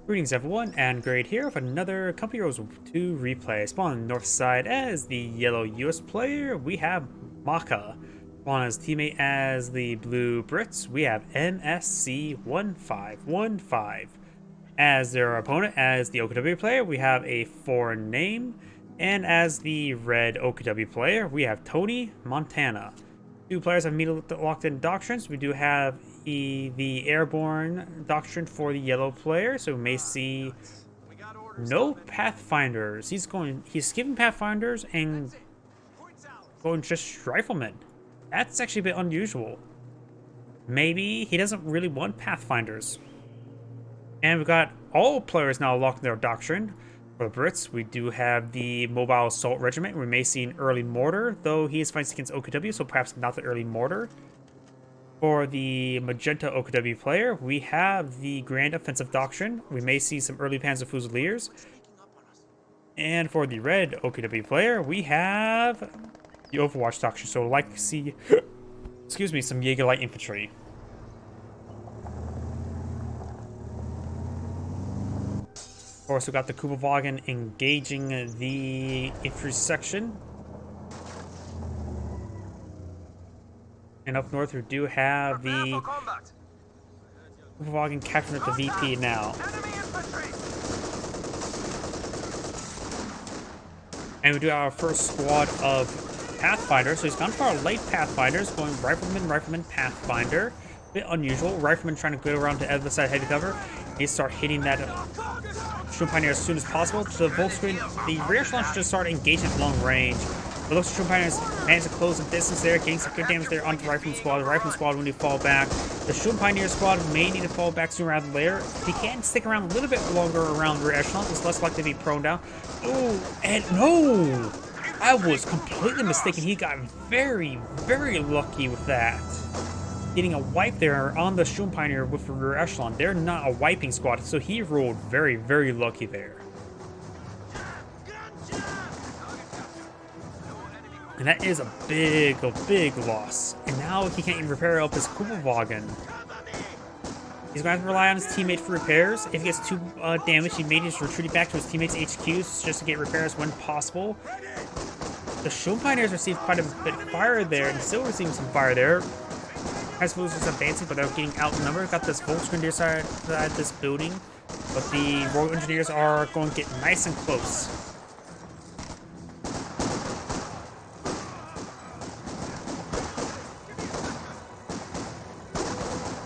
Greetings everyone, and Grade here with another Company Heroes 2 replay. Spawn on the north side as the yellow US player, we have Makak. Spawn as teammate as the blue Brits, we have Msc1515. As their opponent, as the OKW player, we have a foreign name. And as the red OKW player, we have Tony Montana. Two players have immediately locked in doctrines. We do have the airborne doctrine for the yellow player, so we may see no pathfinders. He's skipping pathfinders and going just riflemen. That's actually a bit unusual. Maybe he doesn't really want pathfinders. And we've got all players now locked in their doctrine. For the Brits, we do have the Mobile Assault Regiment. We may see an early mortar, though he is fighting against OKW, so perhaps not the early mortar. For the Magenta OKW player, we have the Grand Offensive Doctrine. We may see some early Panzer Fusiliers. And for the red OKW player, we have the Overwatch Doctrine, so I'd like to see excuse me, some Jaeger Light Infantry. Of course, we got the Kubelwagen engaging the infantry section. And up north, we do have the Kubelwagen capturing at the VP now. And we do have our first squad of Pathfinders. So he's gone for our light Pathfinders, going Rifleman, Pathfinder. A bit unusual. Rifleman trying to go around to the other side head cover. He start hitting that Storm Pioneer as soon as possible. The Volkswagen, the rear echelon should just start engaging at long range. But looks like Storm Pioneers managed to close the distance there, getting some good damage there onto the Rifleman squad. The Rifleman squad will need to fall back. The Storm Pioneer squad may need to fall back sooner rather than later. If he can stick around a little bit longer around the rear echelon, it's less likely to be prone down. Oh, and no! I was completely mistaken. He got very, very lucky with that. Getting a wipe there on the Storm Pioneer with the rear echelon. They're not a wiping squad, so he rolled very, very lucky there. And that is a big loss. And now he can't even repair up his Kubelwagen. He's going to have to rely on his teammate for repairs. If he gets too damaged, he may just retreat back to his teammate's HQs just to get repairs when possible. The Storm Pioneers received quite a bit of fire there, and still receiving some fire there. High-Schoolers just advancing, but they're getting outnumbered. Got this Volkswagen side of this building, but the Royal Engineers are going to get nice and close.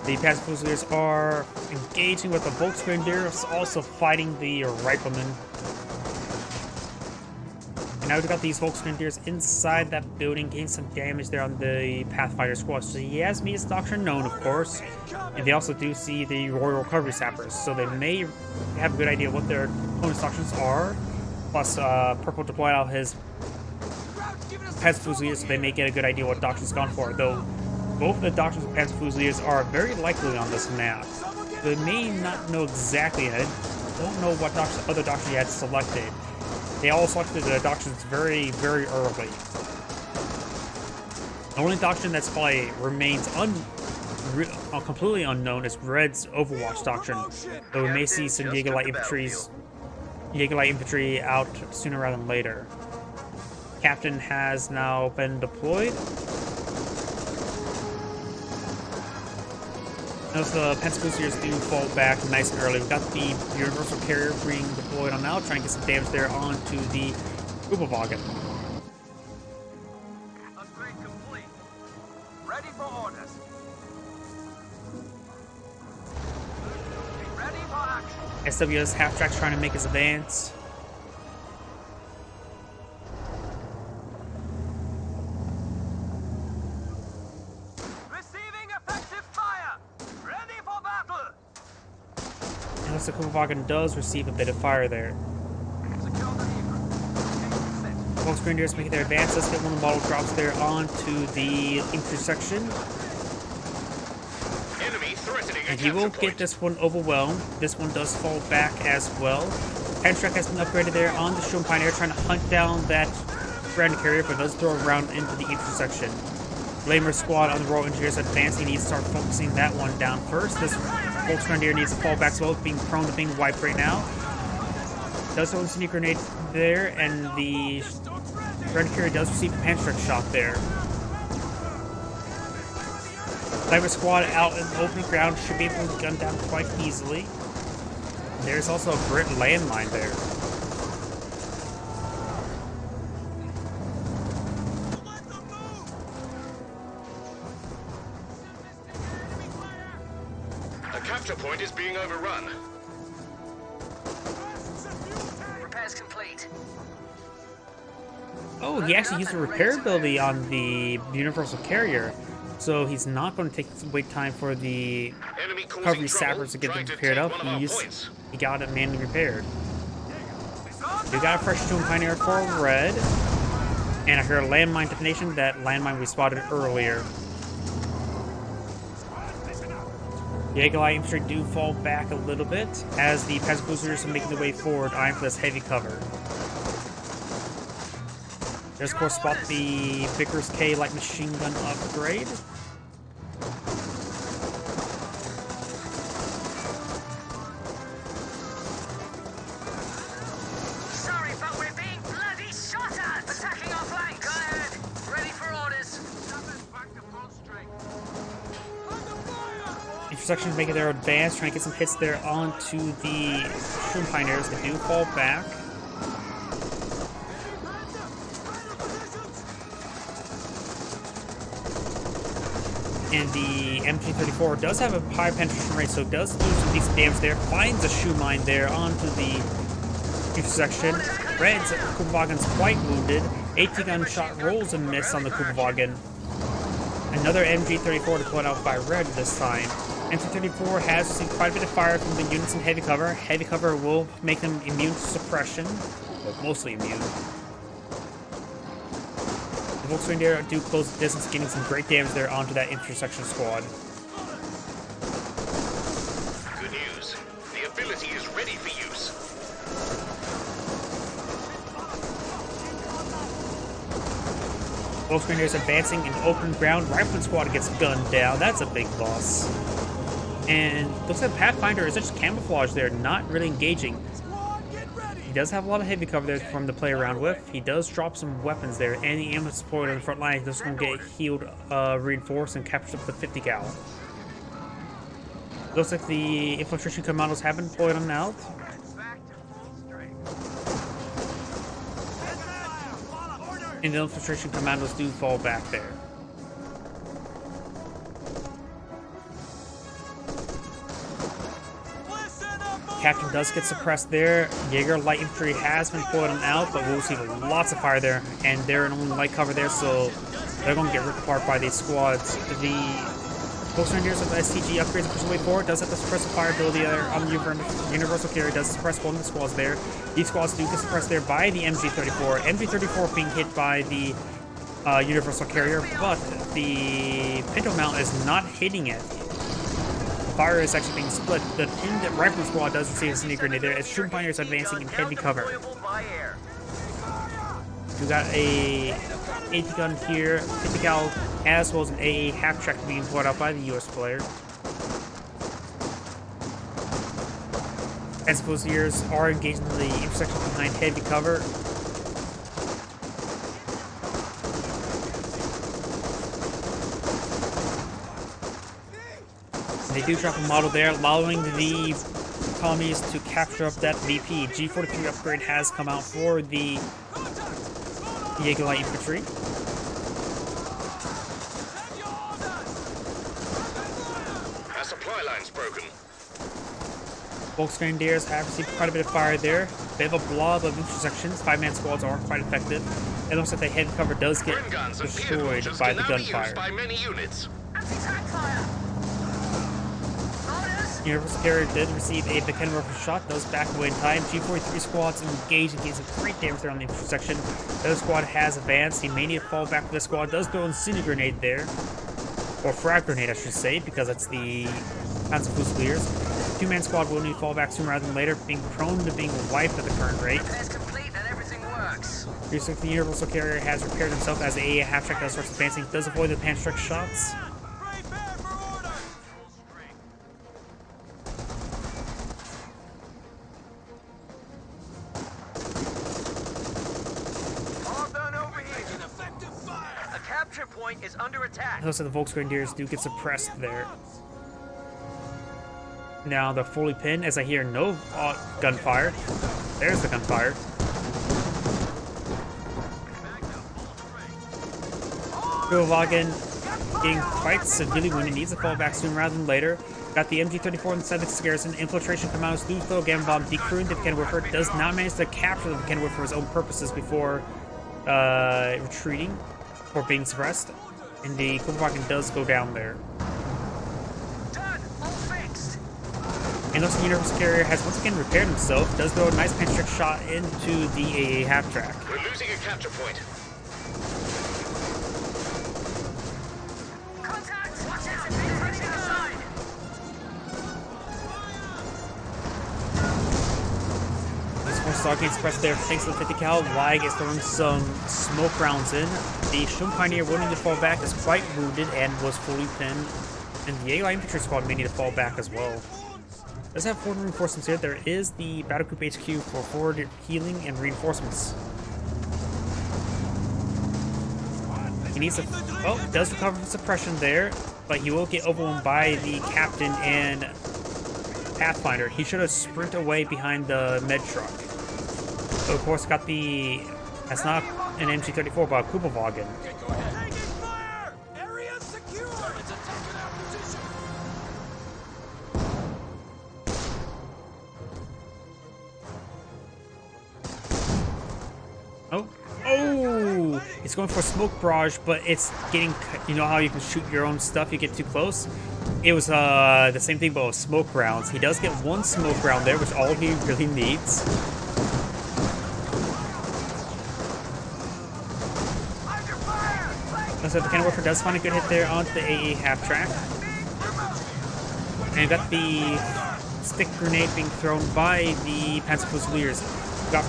The Panzer Fusiliers are engaging with the Volkswagen, also fighting the Riflemen. And now we've got these Volkswagen inside that building, getting some damage there on the Pathfinder squad. So he has Mia's Doctrine known, of course. And they also do see the Royal Recovery Sappers, so they may have a good idea what their opponent's doctrines are. Plus, Purple deployed out his Panzer Fusiliers, so they may get a good idea what doctrine's gone for, though both of the doctrines of Panzer Fusiliers are very likely on this map. They may not know exactly, and I don't know what other doctrine he had selected. They all selected the doctrines very, very early. The only doctrine that's probably remains completely unknown is Red's Overwatch Doctrine, though we may see some Jaeger Light Infantry out sooner rather than later. Captain has now been deployed. Notice the Panzer Fusiliers do fall back nice and early. We've got the Universal Carrier being deployed on now, trying to get some damage there onto the Kubelwagen. Upgrade complete. Ready for orders. Ready for action. SWS half-track's trying to make his advance. The Kubelwagen does receive a bit of fire there. Volkswagen making their advance. Let's get one of the model drops there onto the intersection. And he will get this one overwhelmed. This one does fall back as well. Henschreck has been upgraded there on the Storm Pioneer, trying to hunt down that ground carrier, but does throw around into the intersection. Lamer squad on the Royal Engineers advancing. He needs to start focusing that one down first. This Volksgrenadier needs to fall back as well, being prone to being wiped right now. Does throw a sneak grenade there, and the Red Carrier does receive a Panstrike shot there. Sniper squad out in the open ground should be able to gun down quite easily. There's also a Brit landmine there. The capture point is being overrun. Repairs complete. Oh, he actually used the repair ability on the Universal Carrier, so he's not going to wait time for the Enemy causing recovery trouble, sappers to get them trying to repaired take up. one of our points. He got it manually repaired. We got a fresh Tomb Pioneer for red, and I heard a landmine detonation. That landmine we spotted earlier. The Jaeger infantry do fall back a little bit as the Panzer boosters are making their way forward, eyeing for this heavy cover. There's, of course, spot the Vickers K light machine gun upgrade. Sorry, but we're being bloody shot at! Attacking our flanks! Go ahead! Ready for orders! Back to full strength. Intersections making their advance, trying to get some hits there onto the Tomb Pioneers. They do fall back. And the MG34 does have a high penetration rate, so it does do some decent damage there. Finds a shoe mine there onto the intersection. Red's Kugelwagen's quite wounded. 80-gun shot rolls and miss on the Kugelwagen. Another MG34 deployed out by Red this time. MG34 has received quite a bit of fire from the units in heavy cover. Heavy cover will make them immune to suppression, well, mostly immune. The Volksgrenadier do close the distance, getting some great damage there onto that intersection squad. Good news. The ability is ready for use. Volksgrenadiers advancing in open ground. Rifleman squad gets gunned down. That's a big loss. And looks like Pathfinder is just camouflage there, not really engaging. He does have a lot of heavy cover there from the play around with. He does drop some weapons there, and the ammo support on the front line is just going to get healed, reinforced, and capture up the 50 cal. Looks like the infiltration commandos have been deployed on out. And the infiltration commandos do fall back there. Captain does get suppressed there. Jaeger light infantry has been deployed on out, but we'll receive lots of fire there, and they're in only light cover there, so they're going to get ripped apart by these squads. The Volksgrenadiers with STG upgrades and push the way forward. Does have the suppressive fire ability there on the Universal Carrier. Does suppress one of the squads there. These squads do get suppressed there by the MG34. MG34 being hit by the Universal Carrier, but the Pinto Mount is not hitting it. The fire is actually being split. The pinned rifle squad does receive a sneak grenade there as Tomb Pioneers advancing in heavy cover. We got a 80 gun here, 50 cal, as well as an AA half track being brought out by the US player. As Fusiliers are engaged in the intersection behind heavy cover. They do drop a model there, allowing the colonies to capture up that VP. G43 upgrade has come out for the Jaeger light infantry. Our supply line's broken. Volksgrenadiers have received quite a bit of fire there. They have a blob of intersections. 5-man squads are quite effective. It looks like the heavy cover does get destroyed by the gunfire. By many units. Anti-tank fire! Universal Carrier did receive a McKenna rifle shot, does back away in time. G43 squads engaged and gains some great damage there on the intersection. The other squad has advanced. He may need to fall back for the squad. Does throw a incendiary grenade there. Or frag grenade, I should say, because that's the Panzer Fusiliers. 2-man squad will need to fall back sooner rather than later, being prone to being wiped at the current rate. Repairs complete and everything works. The Universal Carrier has repaired himself as a half-track does starts advancing. Does avoid the Panstrike shots. point is under attack. Most of the Volksgrenadiers do get suppressed there. Now they're fully pinned as I hear no gunfire. There's the gunfire. Wagen getting quite severely wounded, needs to fall back sooner rather than later. Got the MG34 and 7th garrison. Infiltration commandos do throw a gamma bomb, decrewing the Kenwerfer. Does not manage to capture the Kenwerfer for his own purposes before retreating or being suppressed. And the Kubelwagen does go down there. Done. All fixed. And looks like the Universal Carrier has once again repaired himself. Does throw a nice pinch shot into the AA half track. We're losing a capture point. Contact. Watch out. Infantry aside. This one star gains press there thanks to the 50 cal. Wag is throwing some smoke rounds in. The Shun Pioneer willing to fall back is quite wounded and was fully pinned. And the AI infantry squad may need to fall back as well. Does have forward reinforcements here. There is the Battle Group HQ for forward healing and reinforcements. He needs to, well, does recover from suppression there, but he will get overwhelmed by the captain and Pathfinder. He should have sprinted away behind the med truck. So of course got the, that's not an MG34 but a Kubelwagen. Taking fire. Area secure. It's attacking our position. Oh, it's going for a smoke barrage, but it's getting, you know how you can shoot your own stuff, you get too close? It was the same thing but with smoke rounds. He does get one smoke round there, which all he really needs. So the Kenwerfer does find a good hit there onto the AA half track. And you got the stick grenade being thrown by the Panzer Fusiliers. Got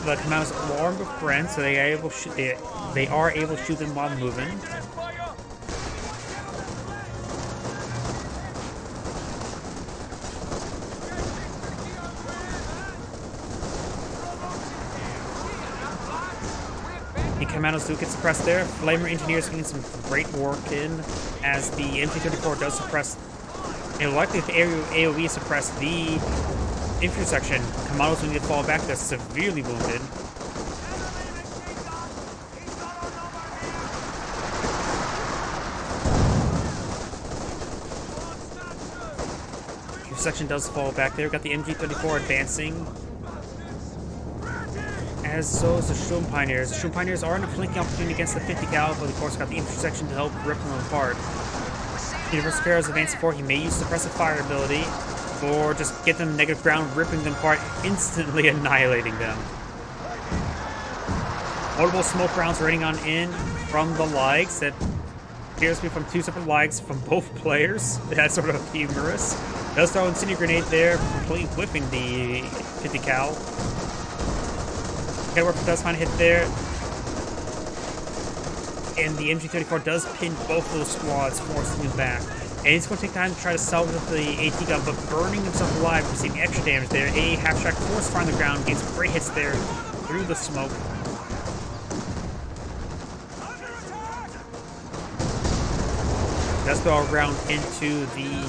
the commandos armed with friends, so they are able to shoot. They are able to shoot them while moving. The commandos do get suppressed there. Flamer engineers getting some great work in as the MT-34 does suppress. And likely if the AOE suppress the infantry section, commandos will need to fall back. They're severely wounded. Your section does fall back there. Got the MG-34 advancing. As so is the Shun Pioneers. The Shun Pioneers are in a flanking opportunity against the 50 cal, but of course got the intersection to help rip them apart. Universal Carrier is advancing forward. He may use suppressive fire ability, or just get them negative ground, ripping them apart, instantly annihilating them. Multiple smoke rounds raining on in from the likes. That appears to be from two separate likes from both players. That's sort of humorous. Does throw an incendiary grenade there, completely whipping the 50 cal. Kenwerfer does find a hit there. And the MG-34 does pin both of those squads, forcing them back. And he's going to take time to try to salvage the AT gun, but burning himself alive, receiving extra damage there. A half-track force fire on the ground, gets great hits there through the smoke. Does throw a round into the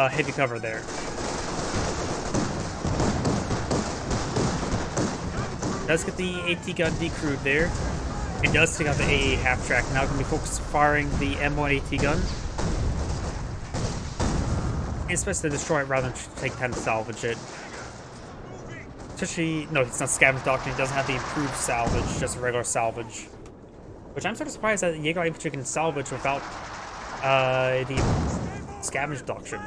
heavy cover there. Does get the AT gun decrewed there. It does take out the AA half track. Now going to be focused firing the M1 AT gun. And especially to destroy it rather than take time to salvage it. Especially, no, it's not scavenge doctrine. It doesn't have the improved salvage, just a regular salvage. Which I'm sort of surprised that Jaeger infantry can salvage without the scavenge doctrine.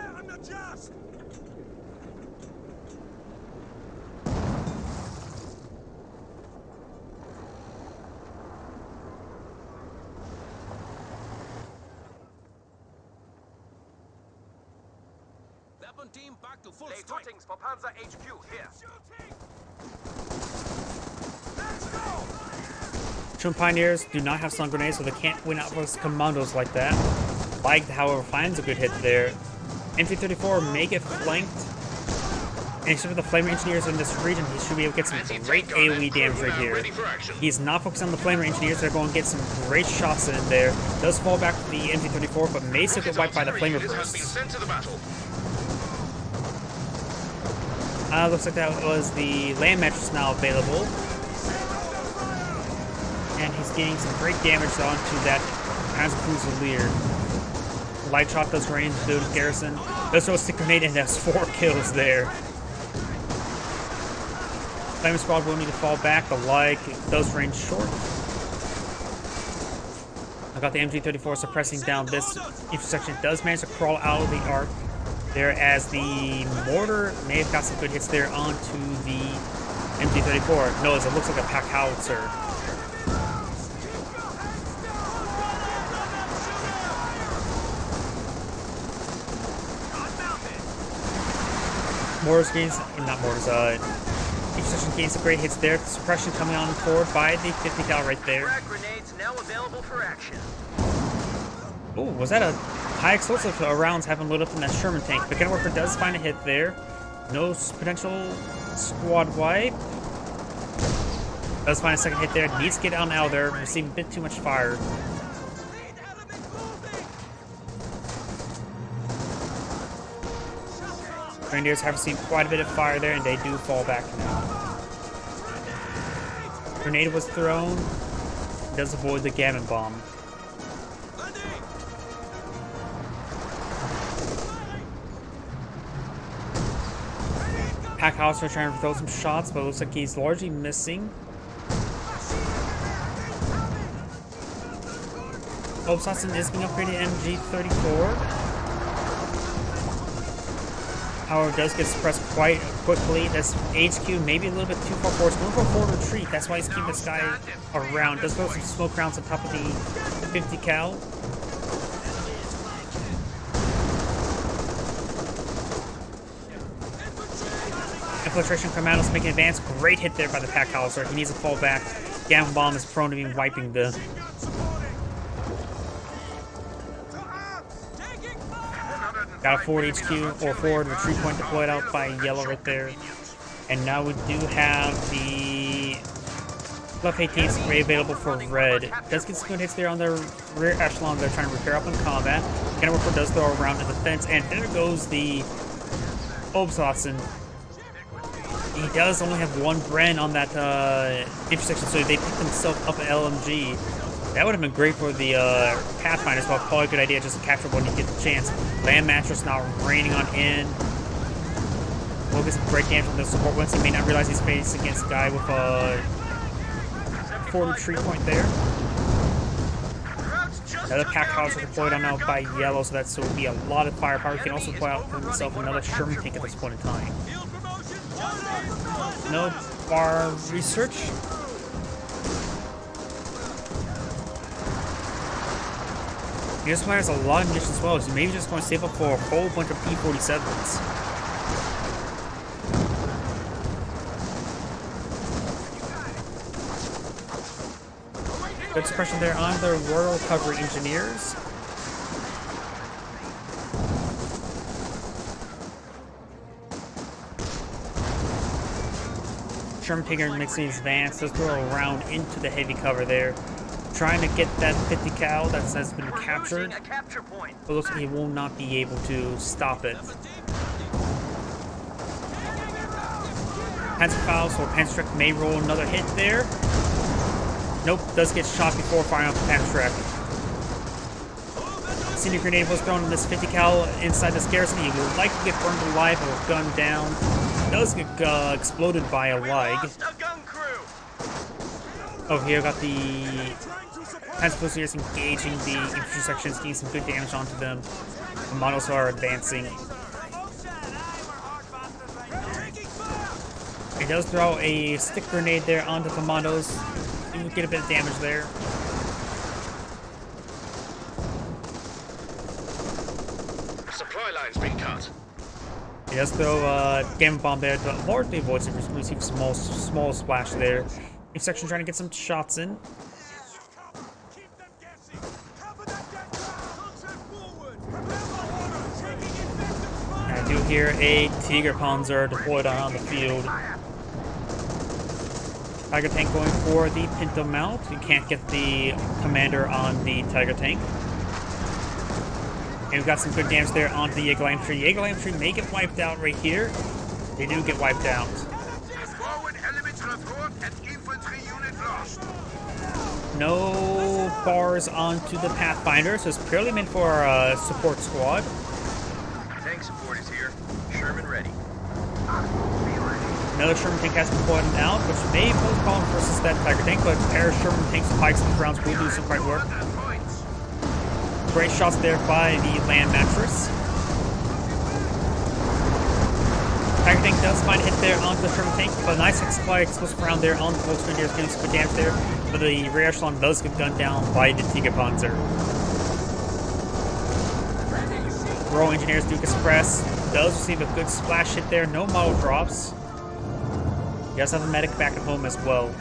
Team back to full strength. For Panzer HQ here. Let's go. Shun Pioneers do not have stun grenades, so they can't win out versus commandos like that. Like, however, finds a good hit there. MG-34 may get flanked. And except for the Flamer Engineers in this region, he should be able to get some great AoE damage right here. He's not focused on the Flamer Engineers, they're going to get some great shots in there. Does fall back to the Msc1515, but may still get wiped by the Flamer bursts. Looks like that was the land mattress now available. And he's getting some great damage onto that Panzer Fusilier. Light shot does rain through the garrison. Does throw a stick grenade and has 4 kills there. Flaming Squad will need to fall back. The like does range short. I got the MG34 suppressing down this intersection. It does manage to crawl out of the arc there as the mortar may have got some good hits there onto the MG34. No, it looks like a pack howitzer. Mortars gains, not mortars, intersection gains some great hits there. Suppression coming on forward by the 50 cal right there. Frag grenades now available for action. Oh, was that a high explosive rounds having loaded up in that Sherman tank? But Kenworker does find a hit there. No potential squad wipe. Does find a second hit there. Needs to get out of there. Receiving a bit too much fire. Grenadiers have received quite a bit of fire there, and they do fall back now. Grenade was thrown. Does avoid the gammon bomb. Pack Howitzer trying to throw some shots, but it looks like he's largely missing. Obsassin is being upgraded to MG34. However, does get suppressed quite quickly. That's HQ maybe a little bit too far forward. It's going for a forward retreat. That's why he's keeping this guy around. Does throw some smoke rounds on top of the 50 cal. Infiltration Commandos making advance. Great hit there by the Pack Howitzer. He needs to fall back. Gammon Bomb is prone to be wiping the... Got a forward HQ or forward retreat point deployed out by yellow right there. And now we do have the left 18s available for red. Does get some good hits there on their rear echelon. They're trying to repair up in combat. Kenworker does throw around in the fence, and there goes the Obsassin. He does only have 1 Bren on that intersection, so they picked themselves up an LMG. That would have been great for the Pathfinders, but probably a good idea just to capture when you get the chance. Land Mattress now raining on in. We'll get some great damage from the support once he may not realize he's facing against a guy with a forward retreat point there. Another Pack Howitzer deployed on now by yellow, so that will be a lot of firepower. He can also deploy out for himself another Sherman tank at this point in time. No bar research. This player has a lot of munitions as well, so maybe just going to save up for a whole bunch of P-47s. Good suppression there on the Royal Recovery Engineers. Sherman Tiger makes his advance, does throw around into the heavy cover there. Trying to get that 50 cal that has been captured, but looks like he will not be able to stop it. Panzerfaust or Panzerstrike may roll another hit there. Nope, does get shot before firing off the Panzerstrike. Senior grenade was thrown in this 50 cal inside this garrison. He would like to get burned alive or gunned down. Does get exploded by a lag. Over here, got the Panzer engaging the infantry sections, getting some good damage onto them. The models are advancing. He does throw a stick grenade there onto the commandos. Do get a bit of damage there. Supply line's been cut. He does throw a gamma bomb there, but more the avoids it, receive a small splash there. Section trying to get some shots in. I do here a Tiger Panzer deployed on the field. Tiger tank going for the Pinto mount. You can't get the commander on the Tiger tank. And we've got some good damage there onto the Jaeger infantry. Jaeger infantry may get wiped out right here. They do get wiped out. No bars onto the Pathfinder, so it's purely meant for a support squad. Tank support is here. Sherman ready. Another Sherman tank has been deployed out, which may pose problems versus that Tiger tank, but a pair of Sherman tanks with pikes and rounds will do some great work. Great shots there by the land mattress. Tiger tank does find a hit there onto the Sherman tank, but a nice supply explosive round there on the Volksgrenadiers, getting some good damage there. But the rear echelon does get gunned down by the Tiger Panzer. Royal Engineers Duke Express does receive a good splash hit there, no model drops. He does have a medic back at home as well.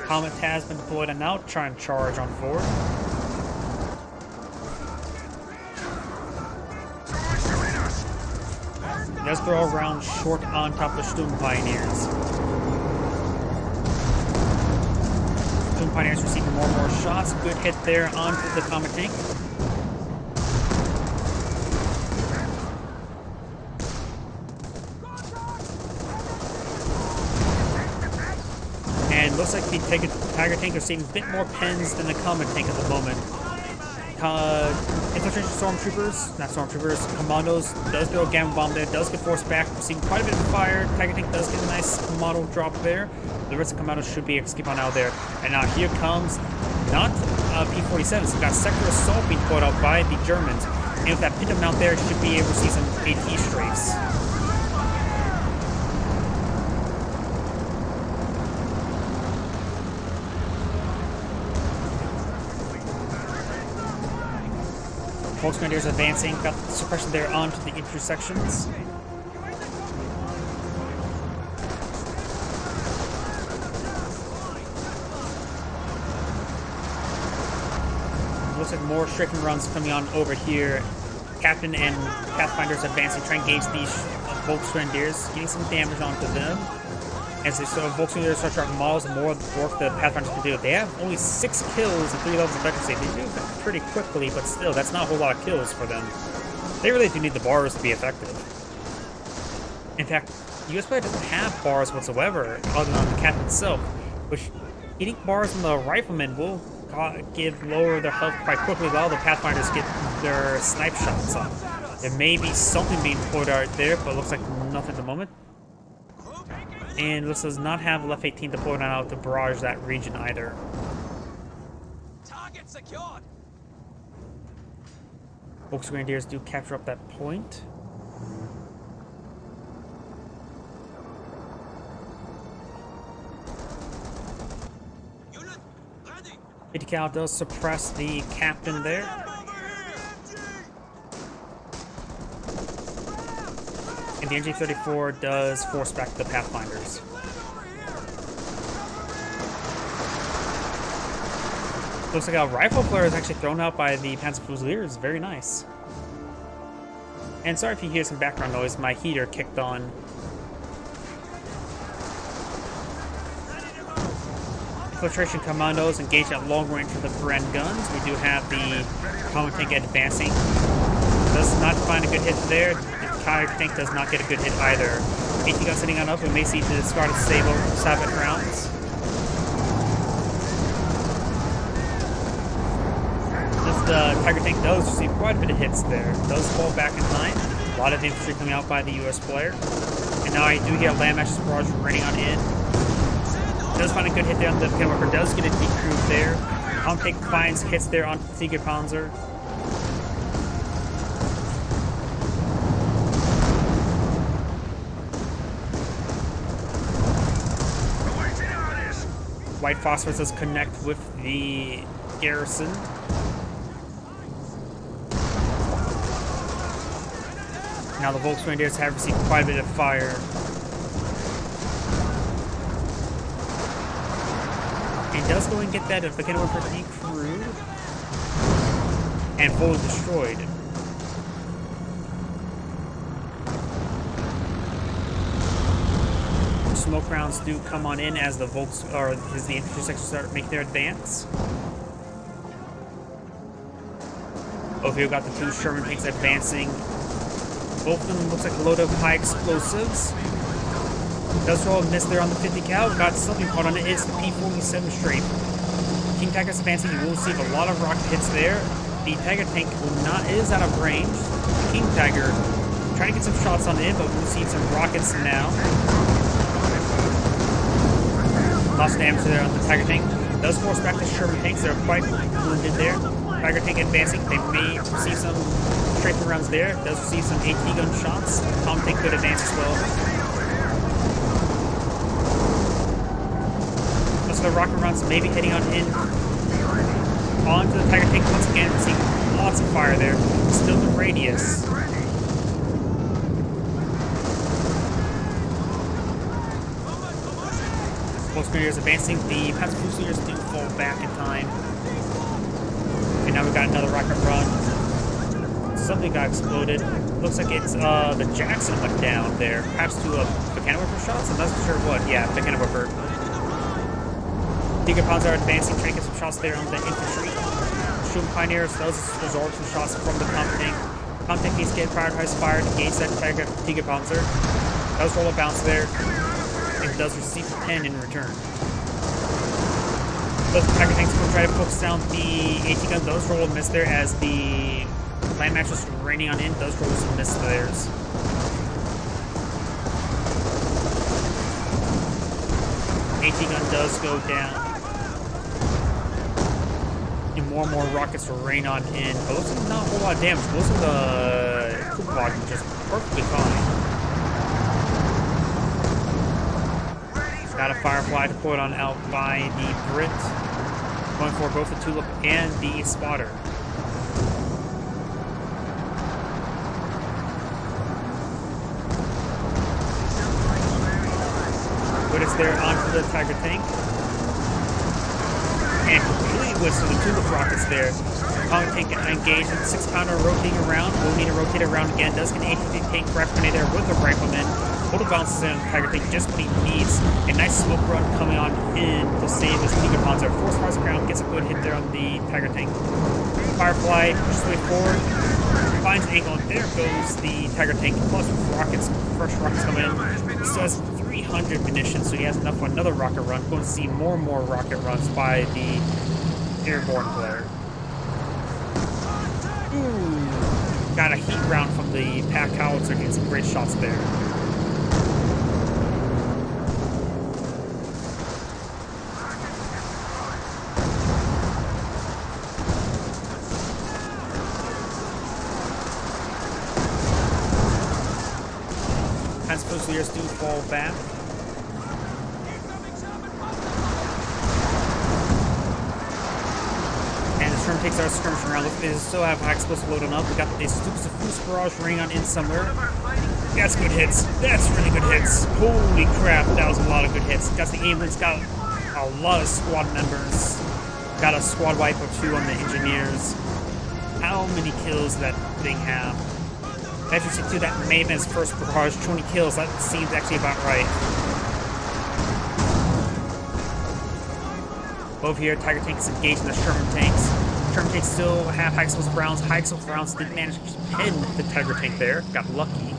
Comet has been deployed and now trying to charge on forward. He does throw a round short on top of Sturm Pioneers. Sturm Pioneers receiving more and more shots. Good hit there onto the Comet tank. And looks like the Tiger tank is receiving a bit more pens than the Comet tank at the moment. Infiltration stormtroopers, not stormtroopers, commandos, does throw a gamma bomb there, does get forced back, receiving quite a bit of fire. Tiger tank does get a nice model drop there. The rest of the commandos should be able to keep on out there. And now here comes not P-47s, so we've got Sector Assault being put out by the Germans. And with that Pinto mount there, should be able to see some AT strafes. Volksgrenadiers advancing, got the suppression there onto the infantry sections. Looks like more stricken runs coming on over here. Captain and Pathfinders advancing, trying to engage these Volksgrenadiers, getting some damage onto them. As they sort of Volksgrenadiers start to drop models, the more work the Pathfinders can do. They have only 6 kills and 3 levels of efficacy. They do that pretty quickly, but still, that's not a whole lot of kills for them. They really do need the bars to be effective. In fact, US player doesn't have bars whatsoever, other than the captain itself, which hitting bars on the riflemen will lower their health quite quickly while the Pathfinders get their snipe shots off. There may be something being deployed out there, but it looks like nothing at the moment. And this does not have Left 18 deployed on out to barrage that region either. Target secured. Volksgrenadiers do capture up that point. Unit ready. 50 cal does suppress the captain there. And the NG-34 does force back the Pathfinders. Looks like a rifle flare is actually thrown out by the Panzerfusiliers. Very nice. And sorry if you hear some background noise, my heater kicked on. Infiltration commandos engaged at long range with the Bren guns. We do have the Comet tank advancing. Does not find a good hit there. The Tiger tank does not get a good hit either. AT gun sitting on up. We may see the discarded Sabot rounds. The Tiger tank does receive quite a bit of hits there. Does fall back in time. A lot of infantry coming out by the US player. And now I do hear land matches barrage running on in. Does find a good hit there on the Pin Worker. Does get a decrew there. Comet tank finds hits there on the Tiger Panzer. White Phosphorus does connect with the garrison. Now the Volksgrenadiers have received quite a bit of fire. And does go and get that if the Cannon Worker decrewed and fully destroyed. smoke rounds do come on in as the Volks or as the infantry sections start making their advance. Over here, we got the 2 Sherman tanks advancing. Both of them looks like a load of high explosives. Does roll a miss there on the 50 cal. Got something caught on it. It's the P-47 strafe. King Tiger's advancing. You will receive a lot of rocket hits there. The Tiger tank is out of range. The King Tiger trying to get some shots on it, but we'll receive some rockets now. Lots of damage there on the Tiger tank. Does force back the Sherman tanks. They're quite wounded there. Tiger tank advancing. They may receive some strafing rounds there. Does receive some AT gun shots. Tom tank could advance as well. Most of the rocket rounds may be heading on in onto the Tiger tank once again. We're seeing lots of fire there. Still the radius. Most grenadiers advancing. The Panzer Fusiliers do fall back in time. And now we've got another rocket run. Something got exploded. Looks like it's the Jackson went down there. Perhaps to a Mechanic-Whipper shots? I'm not sure what. Yeah, Mechanic-Whipper. Tiger Panzer are advancing, trying to get some shots there on the infantry. Shooting Pioneers does absorb some shots from the Tom tank. Tom tank needs to get prioritized fire to engage that Tiger Panzer. Does roll a bounce there. And does receive 10 in return. Those Tiger tanks will try to focus down the AT gun. Does roll a miss there as the land mattress raining on in. Does roll some miss theirs. AT gun does go down. And more rockets will rain on in. But those are not a whole lot of damage. Most of the Kupabot are just perfectly fine. Got a Firefly deployed on out by the Brit. Going for both the Tulip and the Spotter. Brits there onto the Tiger tank. And completely whiffs with the Tulip rockets there. Tiger tank engaged with 6-pounder rotating around. Will need to rotate around again. Does get an 850 tank rifle grenade there with a rifleman. Total bounces in on the Tiger tank just what he needs. A nice smoke run coming on in to save his Tiger Panzer. Force fires ground, gets a good hit there on the Tiger tank. Firefly pushes way forward, finds an angle, and there goes the Tiger tank. Plus with rockets, fresh rockets come in. He still has 300 munitions, so he has enough for another rocket run. Going to see more and more rocket runs by the airborne player. Ooh, got a heat round from the Pack Howitzer, getting some great shots there. Fusiliers do fall back. And the Sherman takes our skirmish around. They still have high explosive loading up. We got the Stupid Barrage raining on in somewhere. That's good hits. That's really good hits. Holy crap, that was a lot of good hits. Got the ambulance, got a lot of squad members. Got a squad wipe or 2 on the engineers. How many kills did that thing have? As you see too, that may have been his first barrage, 20 kills. That seems actually about right. Over here, Tiger tank is engaged in the Sherman tanks. Sherman tanks still have high explosive rounds. High explosive rounds didn't manage to pin the Tiger tank there. Got lucky.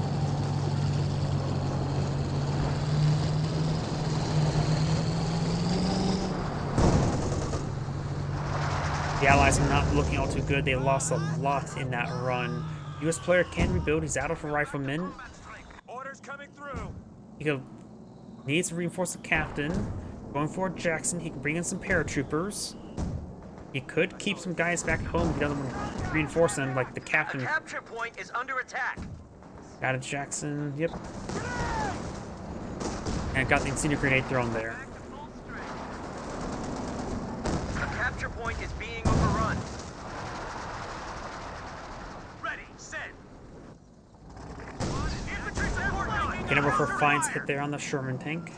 The Allies are not looking all too good. They lost a lot in that run. U.S. player can rebuild. He's out of a rifleman. Orders coming through. He needs to reinforce the captain. Going for Jackson. He can bring in some paratroopers. He could keep some guys back home if he doesn't want to reinforce them, like the captain. The capture point is under attack. Got a Jackson. Yep. And got the incendiary grenade thrown there. The capture point is being overrun. Mechanic-Whipper finds hit there on the Sherman tank.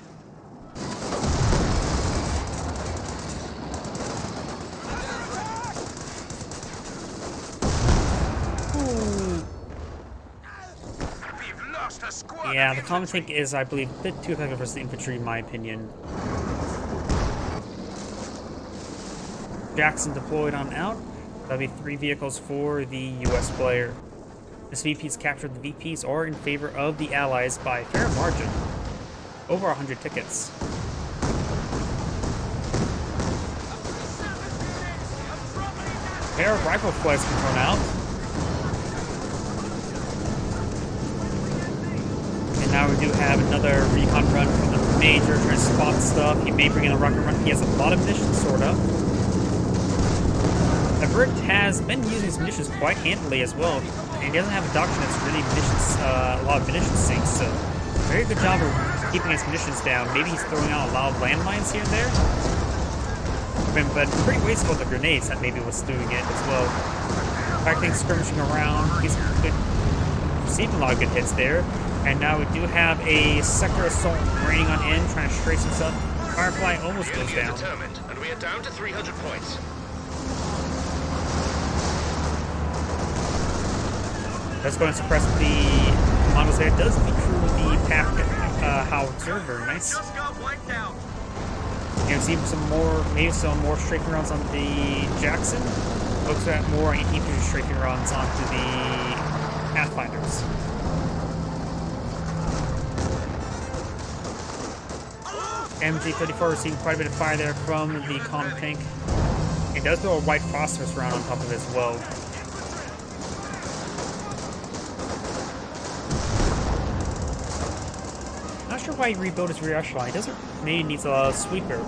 We've lost a squad. Yeah, the common tank is, I believe, a bit too effective versus the infantry, in my opinion. Jackson deployed on out. That'll be 3 vehicles for the US player. This VP's captured the VPs are in favor of the Allies by a fair margin. Over 100 tickets. A pair of rifle flares been thrown out. And now we do have another recon run from the Major trying to spot stuff. He may bring in a rocket run. He has a lot of munitions, sort of. The Brit has been using his munitions quite handily as well. And he doesn't have a doctrine that's really a lot of munitions sinks, so very good job of keeping his munitions down. Maybe he's throwing out a lot of landmines here and there. But pretty wasteful of the grenades that maybe was doing it as well. Practicing skirmishing around. He's receiving a lot of good hits there. And now we do have a sector assault raining on in, trying to trace himself. Firefly almost goes down. Determined, and we are down to 300 points. That's going to suppress the commandos there. It does decrew the pack howitzer. Very nice. Just got wiped out. You can see maybe some more strafing runs on the Jackson. Looks at more infantry strafing runs onto the Pathfinders. MG34 receiving quite a bit of fire there from the comm tank. It does throw a white phosphorus round on top of it as well. Not sure why he rebuilt his rear echelon. He doesn't. Maybe he needs a sweeper.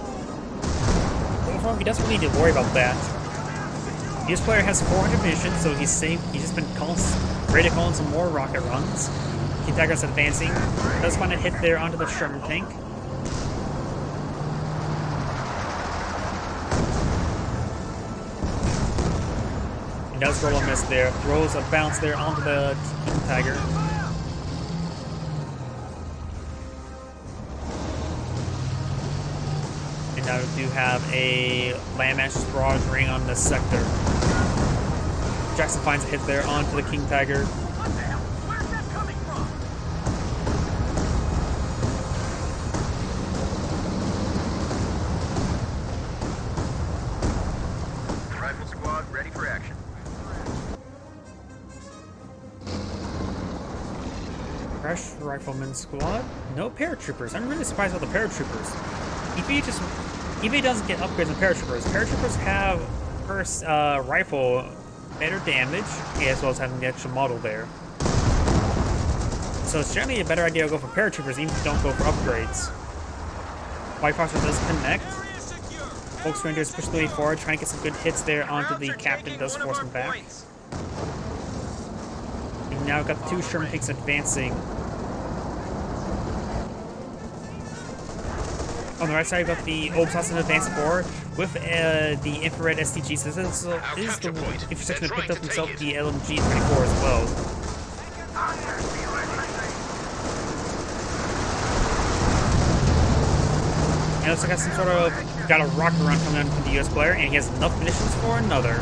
Overall, he doesn't really need to worry about that. This player has 400 munitions, so he's safe. He's just been ready to call in some more rocket runs. Kintager's advancing. Does find a hit there onto the Sherman tank. He does roll a miss there. Throws a bounce there onto the Tiger. Now we do have a landmass barrage ring on this sector. Jackson finds a hit there onto the King Tiger. What the hell? Where's that coming from? Rifle squad ready for action. Fresh Rifleman squad. No paratroopers. I'm really surprised about the paratroopers. If he doesn't get upgrades on paratroopers, paratroopers have first rifle better damage as well as having the extra model there. So it's generally a better idea to go for paratroopers even if you don't go for upgrades. White Phosphorus does connect. Volks Rangers push the way forward, trying to get some good hits there onto the captain, does force him back. We've now got the 2 Sherman tanks advancing. On the right side, we've got the Obsassin advanced forward with the infrared STG. So this is the intersection that picked up himself the LMG-34 as well. And it looks like I got a rocket run coming out from the US player, and he has enough munitions for another.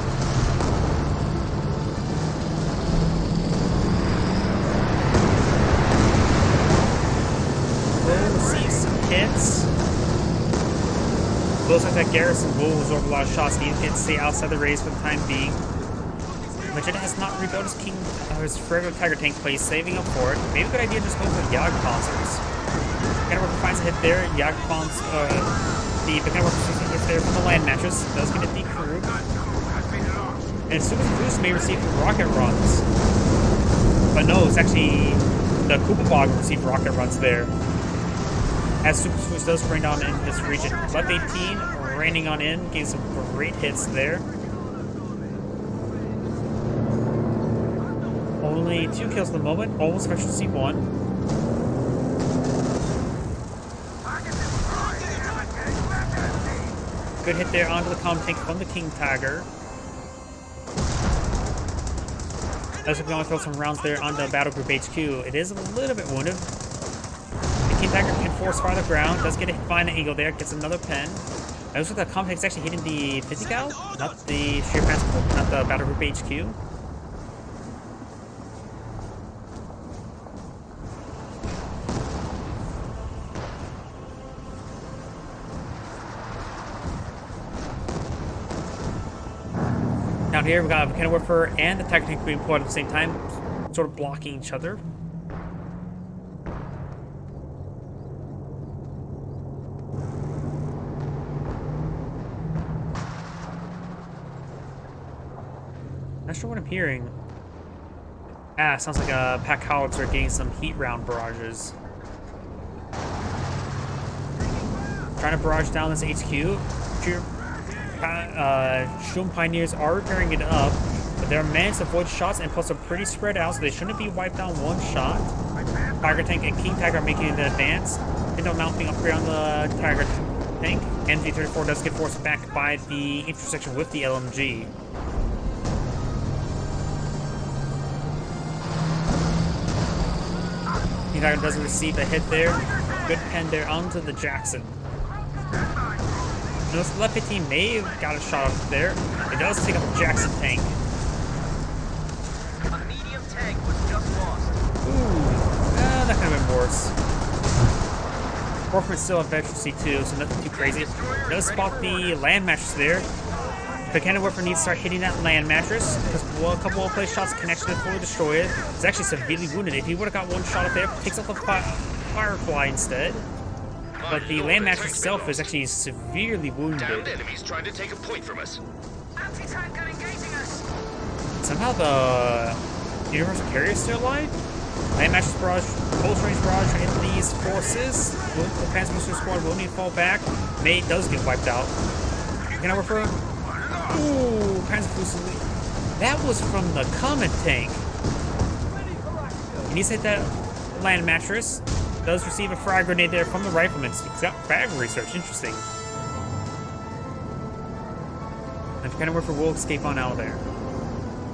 We'll receive some hits. Looks like that garrison will absorb a lot of shots. He can stay outside the race for the time being. Magenta has not rebuilt his regular Tiger tank place, saving up for it. Maybe a good idea just going for the Jagdpanzers. Mechanical finds a hit there. The Mechanical hits there from the land mattress. Does get a decrewed. And Super Boost may receive rocket runs. But no, it's actually the Kupabog received rocket runs there. As Super Boost does rain on in this region. Left 18 raining on in, getting some great hits there. Only 2 kills at the moment, almost efficiency 1. Good hit there onto the comm tank from the King Tiger. As we want to throw some rounds there onto Battle Group HQ. It is a little bit wounded. The King Tiger can force fire the ground, does get a fine angle there, gets another pen. It looks like the comm tank's actually hitting the 50 cal, not the sheer transport, not the Battle Group HQ. Down here, we got a Cannon Warfare and the Tiger Tank being pulled at the same time, sort of blocking each other. Not sure what I'm hearing. Ah, sounds like a pack howitzer getting some heat round barrages. Trying to barrage down this HQ. Shroom Pioneers are repairing it up, but they're managed to avoid shots and plus are pretty spread out, so they shouldn't be wiped down one shot. Tiger Tank and King Tiger are making an advance. Pinto mounting upgrade on the Tiger Tank. MG34 does get forced back by the intersection with the LMG. King Tiger does receive a hit there. Good pen there onto the Jackson. Notice the left 15 may have got a shot up there. It does take up the Jackson tank. A medium tank was just lost. Ooh, that could have been worse. Orphan's still at Veteran C2, so nothing too crazy. Does spot the land mattress there. The Cannon Warfare needs to start hitting that land mattress, because a couple of place shots can actually fully destroy it. It's actually severely wounded. If he would have got one shot up there, takes out the Firefly instead. But the land mattress itself is actually severely wounded. Downed enemies trying to take a point from us. Anti-tank gun engaging us. Somehow the Universal Carrier is still alive? Land mattress barrage, close range barrage in these forces. The Panzer Booster Squad will need to fall back. May does get wiped out. Can I refer? Ooh, Panzer Booster. That was from the Comet tank. He needs to hit that land mattress. Does receive a frag grenade there from the rifleman. He's got frag research. Interesting. And Cannon Warfare will escape on out of there.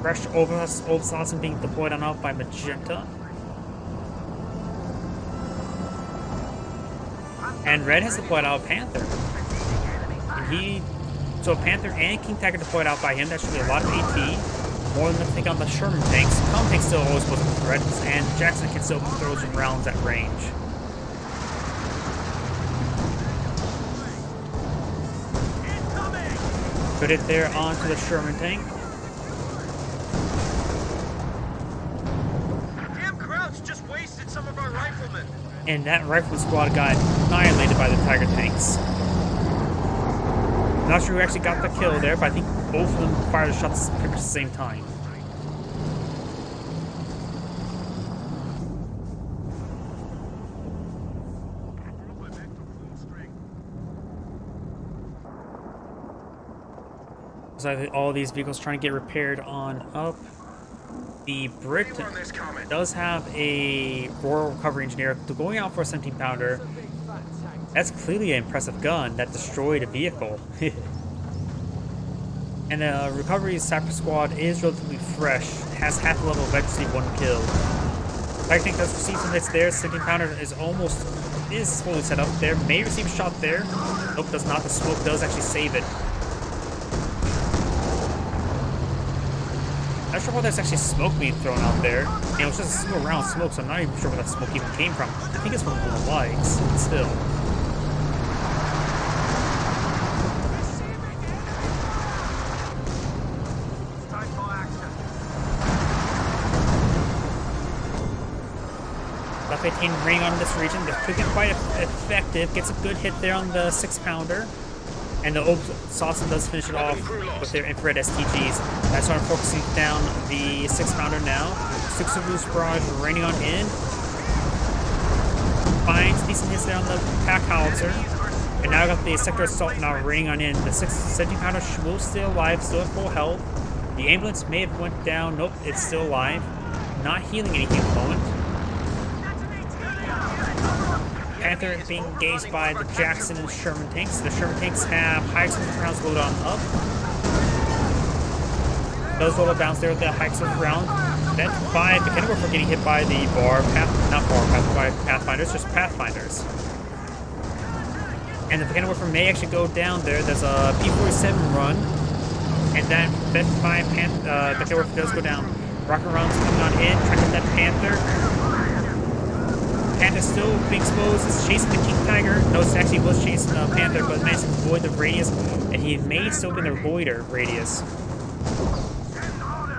Fresh Obsasson being deployed on out by Magenta. And Red has deployed out Panther. And so Panther and King Tiger deployed out by him. That should be a lot of AT. More than enough to take on the Sherman tanks. Comm tank still always poses a threat, and Jackson can still throw some rounds at range. Put it there onto the Sherman tank. Damn Crouch just wasted some of our riflemen. And that rifleman squad got annihilated by the Tiger tanks. Not sure who actually got the kill there, but I think both of them fired the shots at the same time. So all these vehicles trying to get repaired on up. The Brit does have a Royal Recovery Engineer going out for a 17-pounder. That's clearly an impressive gun that destroyed a vehicle. And the Recovery Sapper Squad is relatively fresh. Has half a level of efficiency, 1 kill. I think does receive some hits there. 17-pounder is fully set up there. May receive a shot there. Nope, does not. The smoke does actually save it. Not sure why there's actually smoke being thrown out there. You know, it's just a single round of smoke, so I'm not even sure where that smoke even came from. I think it's from the lights, but still. Left 18 ring on this region. This could get quite effective. Gets a good hit there on the 6-pounder. And the Obsasson does finish it off with their infrared STGs. That's why I'm focusing down the 6-pounder now. 6 of loose barrage raining on in. Finds decent hits there on the pack howitzer. And now I got the sector assault now raining on in. The 17-pounder will still alive, still at full health. The ambulance may have went down. Nope, it's still alive. Not healing anything at the moment. Panther is being engaged by the Jackson and Sherman tanks. The Sherman tanks have high explosive rounds loaded on up. Those load bounce there with the high explosive round. Then 5, the Cannon Warfare getting hit by the Pathfinders, just Pathfinders. And the Cannon Warfare may actually go down there. There's a P-47 run. And then Vet 5, the Cannon Warfare does go down. Rocket rounds coming on in, trying to hit that Panther. Panther still being exposed, is chasing the King Tiger. Notice actually was chasing the Panther, but managed to avoid the radius, and he may still be in the loiter radius.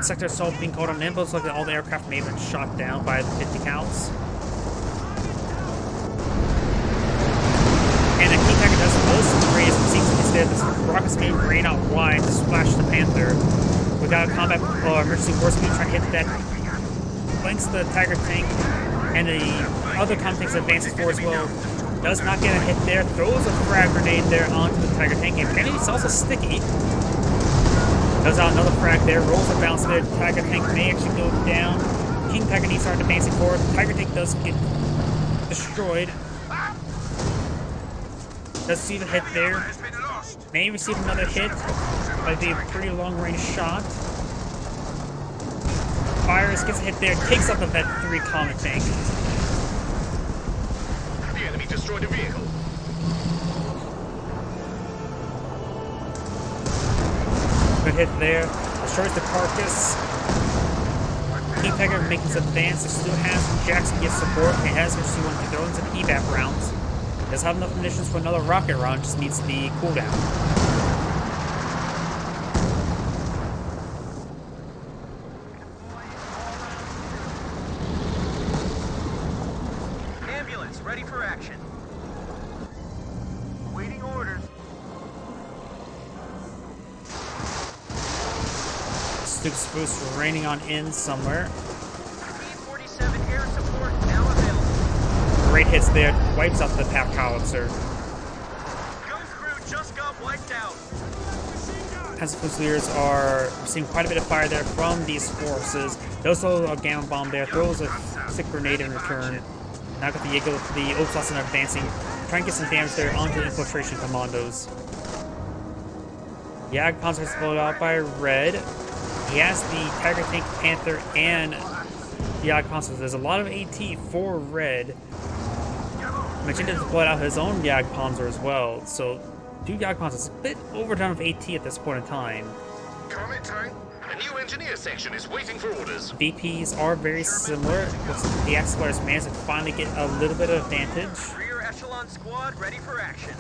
Sector assault being called on them, but looks like all the aircraft may have been shot down by the 50 counts. And the King Tiger does most of the raise. It seems like instead this rocket's being rained out wide to splash the Panther. We got a combat emergency warp speed trying to hit that. Flanks the Tiger tank, and the other combat tanks advances forward as well. Does not get a hit there. Throws a frag grenade there onto the Tiger tank, and apparently it's also sticky. Does out another frag there. Rolls a bounce there. Tiger tank may actually go down. King Tiger needs to start advancing forward. Tiger tank does get destroyed. Does receive a hit there. May receive another hit. Might be a pretty long-range shot. Fires, gets a hit there. Takes out the Vet 3 Comet tank. The enemy destroyed a vehicle. Good hit there. Destroys the carcass. King Tiger making his advance. It still has some Jackson gets support. It has Msc1515 to throw into the evap rounds. Does have enough munitions for another rocket run, just needs the cooldown. Ambulance, ready for action. Waiting orders. Summery raining on in somewhere. B-47 air support now available. Great hits there, wipes out the Pack Howitzer. Gun crew just got wiped out. Panzer Fusiliers are seeing quite a bit of fire there from these forces. Those throw a gamma bomb there, throws a stick grenade in return. Now got the Eagle, the Osasen advancing, trying to get some damage there onto the infiltration commandos. Jagdpanzer is blown out by Red. He has the Tiger Tank, Panther, and the Jagdpanzer. There's a lot of AT for Red. Magenta has blown out his own Jagdpanzer as well, so two Jagdpanzers, a bit overdone with AT at this point in time. Comet tank. A new engineer section is waiting for orders. VPs are very similar. Looks like the X-Players managed to finally get a little bit of advantage. Rear echelon squad ready for action.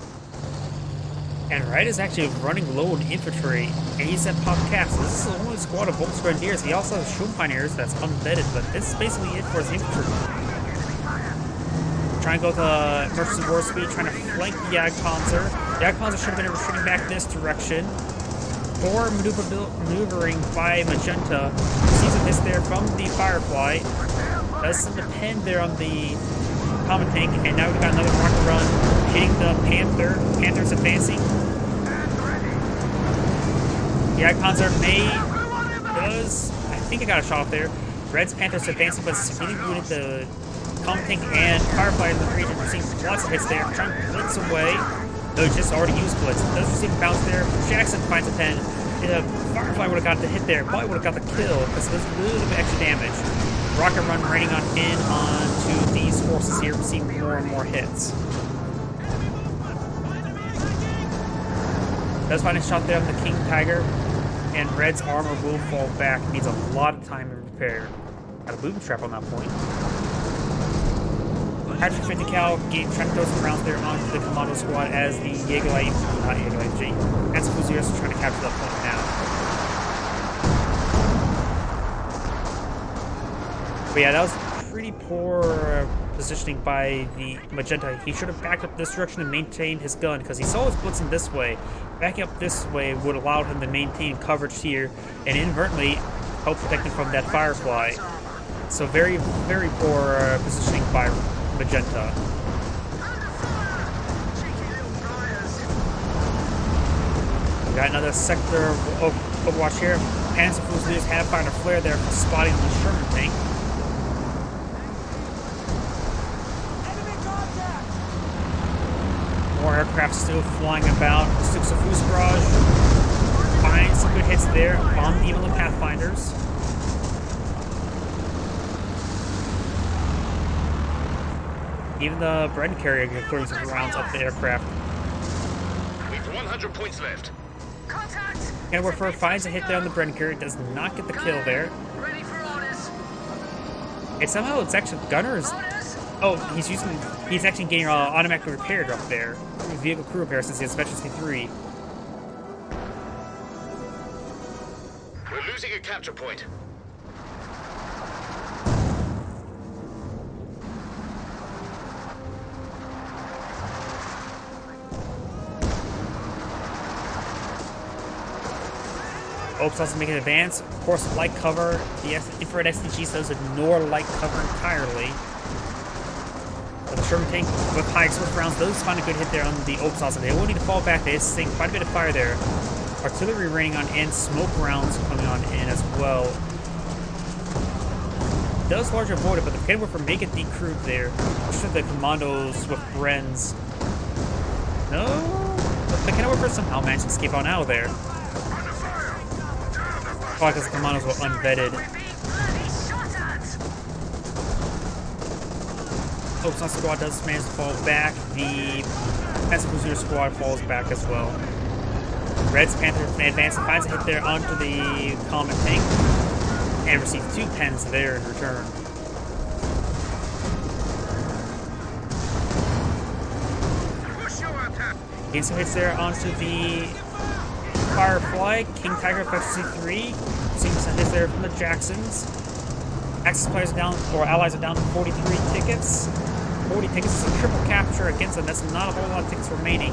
And Red is actually running low in infantry, and he's at pop caps. So this is the only squad of Volks Grenadiers. He also has Shroom Pioneers that's unvetted, but this is basically it for his infantry. Trying to go to emergency war speed, trying to flank the Jagdpanzer. Jagdpanzer should have been retreating back this direction. Poor maneuvering by Magenta. Sees a miss there from the Firefly. Does some depend there on the Comet tank, and now we've got another rocket run hitting the Panther. Panther's advancing. The Jagdpanzer does. I think I got a shot off there. Red's Panther's advancing, but severely wounded the Comet tank and Firefly in the region. We're seeing lots of hits there. Trying to blitz away. No, just already used blitz. Does receive a bounce there. Jackson finds a pen. If Firefly would have got the hit there, probably would have got the kill because there's a little bit of extra damage. Rocket run raining on in onto these forces here. We're seeing more and more hits. Does find a shot there on the King Tiger, and Red's armor will fall back. Needs a lot of time in repair. Got a booby trap on that point. 150 cal trying to throw some rounds there onto the commando squad as the Jägerlight, not Jägerlight, Panzer Fusiliers are trying to capture that point now. But yeah, that was pretty poor positioning by the Magenta. He should have backed up this direction and maintained his gun because he saw his blitzing this way. Backing up this way would allow him to maintain coverage here and inadvertently help protect him from that Firefly. So very, very poor positioning by Magenta. We got another sector of Overwatch here. Panzer Fusiliers have fired a flare there for spotting the Sherman tank. More aircraft still flying about. Six of Fuse Barrage. Finds some good hits there on the Evelyn Pathfinders. Even the Bren carrier can throw some rounds up the aircraft. We've 100 points left. Contact! And Warfare finds a hit there on the Bren carrier. Does not get the kill there. Ready for orders. And somehow it's actually Gunners. Oh, he's actually getting automatically repaired up there. Vehicle crew repair since he has Specialty 3. We're Losing a capture point. Oaks also make an advance. Of course, light cover. The infrared SDG does ignore light cover entirely. But the Sherman tank with high explosive rounds does find a good hit there on the Oaks also. They will need to fall back. They sustain quite a bit of fire there. Artillery raining on in, smoke rounds coming on in as well. Does largely avoid it, but the cannon woofer may get decrewed there. Should the commandos with Bren's. No? But the cannon woofer somehow managed to escape on out of there. Probably because the commandos were unvetted. Oaks squad does manage to fall back. The Defensive Cruiser squad falls back as well. Red's Panther may advance and finds a hit there onto the Comet tank and receive 2 pens there in return. Gain some hits there onto the Firefly. King Tiger effectively 3. Seeing some hits there from the Jacksons. Axis players are down, or allies are down to 43 tickets. 40 tickets is a triple capture against them. That's not a whole lot of tickets remaining.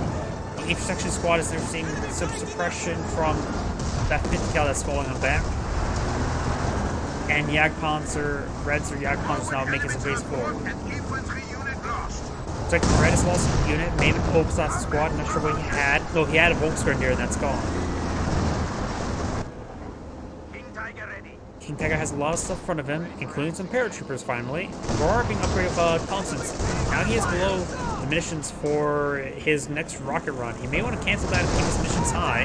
The intersection squad is there seeing some suppression from that 50 cal that's falling on back. And Jagdpanzer, Reds or Jagdpanzer now making some ways forward. Looks like Red has lost a unit, maybe Pope's last squad, I'm not sure what he had. No, he had a Volksgrenadier and that's gone. King Tiger has a lot of stuff in front of him, including some paratroopers finally. Aurora being upgraded with Thompson's. Now he is below the munitions for his next rocket run. He may want to cancel that and keep his missions high.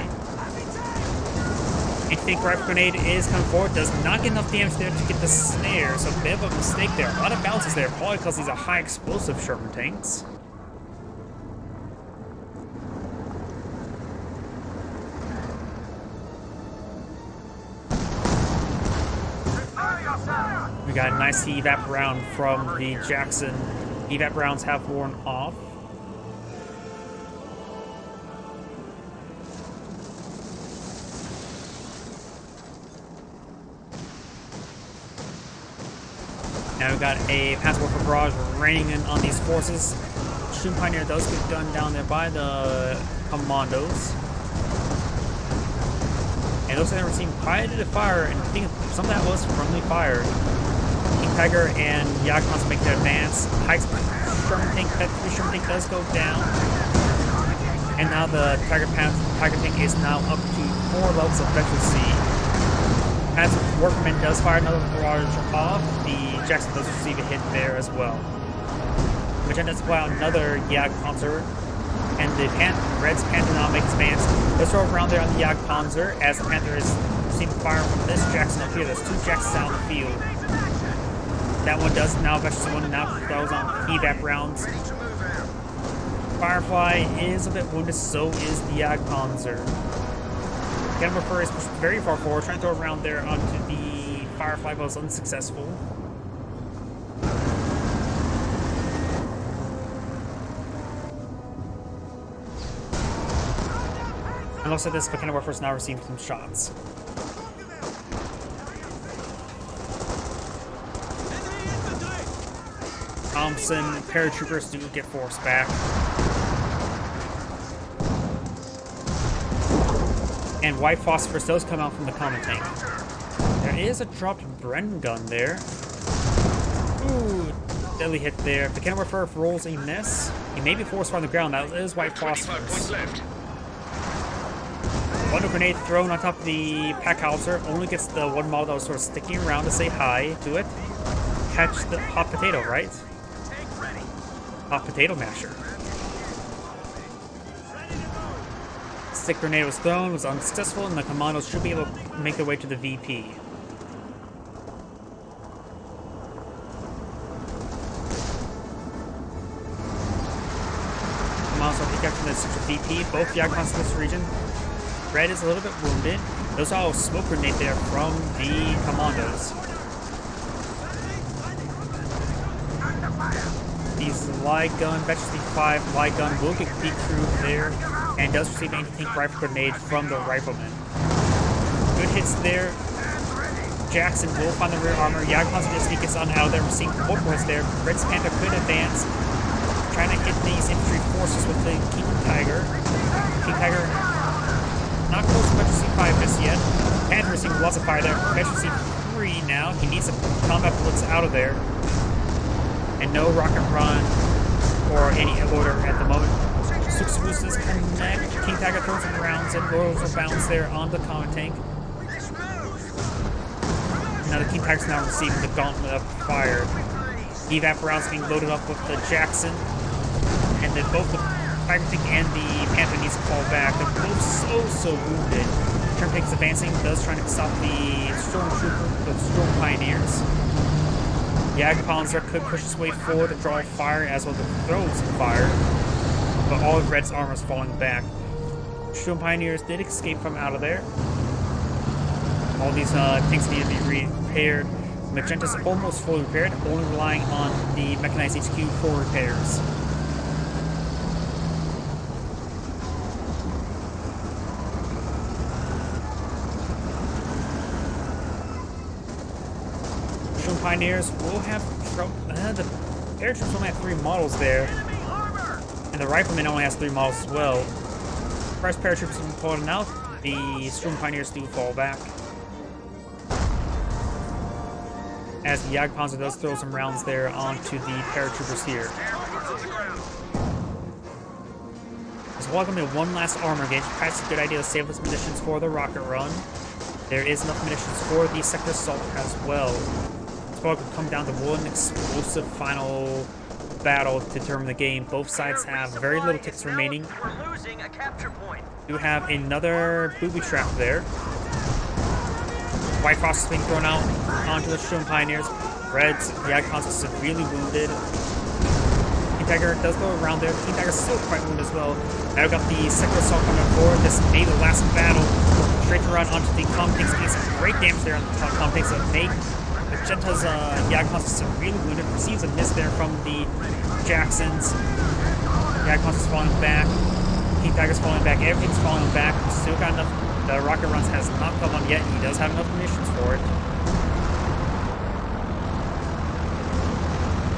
Anti-tank rifle grenade is coming forward, does not get enough damage there to get the snare, so a bit of a mistake there. A lot of bounces there, probably because these are high explosive Sherman tanks. We got a nice evap round from the Jackson. Evap rounds have worn off. Now we've got a Passive Warfare barrage raining in on these forces. Shooting Pioneer does get gunned down there by the commandos. And those that were seeing quite a bit of fire, and I think some of that was friendly fire. King Tiger and Jagdpanzer make their advance. High Sherman tank, that Sherman tank does go down. And now the Tiger tank is now up to 4 levels of efficiency. As Workman does fire another barrage off, the Jackson does receive a hit there as well. Magenta supply out another Jagdpanzer. And the Red's Panther now makes advance. Let's throw around there on the Jagdpanzer as the Panther is receiving fire from this Jackson up here. There's 2 Jacksons out in the field. That one does now vector one now throws on evap rounds. Firefly is a bit wounded, so is the Jagdpanzer. Cannon Woofer is pushed very far forward, trying to throw around there onto the Firefly, but was unsuccessful. And looks like this Cannon Woofer is now receiving some shots. Thompson paratroopers do get forced back. And white phosphorus does come out from the common tank. There is a dropped Bren gun there. Ooh, deadly hit there. If the Cannon Woofer rolls a miss, he may be forced on the ground. That is white phosphorus. One grenade thrown on top of the pack howitzer only gets the one model that was sort of sticking around to say hi to it. Catch the hot potato, right? Hot potato masher. Stick grenade was thrown, was unsuccessful, and the commandos should be able to make their way to the VP. Commandos are picked up from the central VP, both Jagdpanzers in this region. Red is a little bit wounded. There's also a smoke grenade there from the commandos. These light gun, Veteran 5 light gun will get decrewed there and does receive an anti-tank rifle grenade from the rifleman. Good hits there. Jackson will find the rear armor. Jagdpanzer just gets on out of there. We're seeing multiple hits there. Red's Panther could advance. Trying to hit these infantry forces with the King Tiger. King Tiger not close to Metro C5 just yet. Panther receiving lots of fire there. Metro C3 now. He needs some combat bullets out of there. And no rocket run or any loader at the moment. Six boosters connect. King Tiger throws some rounds and loads of bounce there on the common tank. Now the King Tiger's now receiving the gauntlet of fire. Evap rounds being loaded up with the Jackson. And then both the Tiger tank and the Panther needs to fall back. They're both so wounded. Turn tank's advancing, does trying to stop the Stormtrooper, the Storm Pioneers. Jagdpanzer could push his way forward to draw fire as well as throw some fire. But all of Red's armor is falling back. Storm Pioneers did escape from out of there. All these things need to be repaired. Magenta's almost fully repaired, only relying on the Mechanized HQ for repairs. Storm Pioneers will have trouble. The airtroops only have 3 models there. And the Rifleman only has 3 models as well. First paratroops have been pulling out. The Storm Pioneers do fall back. As the Jagdpanzer does throw some rounds there onto the paratroopers here. There's welcome to one last armor gauge. Perhaps a good idea to save those munitions for the rocket run. There is enough munitions for the sector assault as well. It's probably going to come down to one explosive final battle to determine the game. Both sides have very little ticks remaining. We're losing a capture point. You have another booby trap there. White Frost is being thrown out onto the Storm Pioneers. Red's Jagdpanzer is severely wounded. King Tiger does go around there. King Tiger is still quite wounded as well. Now we've got the sector assault coming forward. This may be the last battle. Straight around onto the comm tanks. Getting some great damage there on the comm tanks that make Magenta's Jagdpanzer severely wounded. Receives a miss there from the Jacksons. Jagdpanzer's falling back. King Tiger's falling back. Everything's falling back. Still got enough. The rocket runs has not come on yet. He does have enough munitions for it.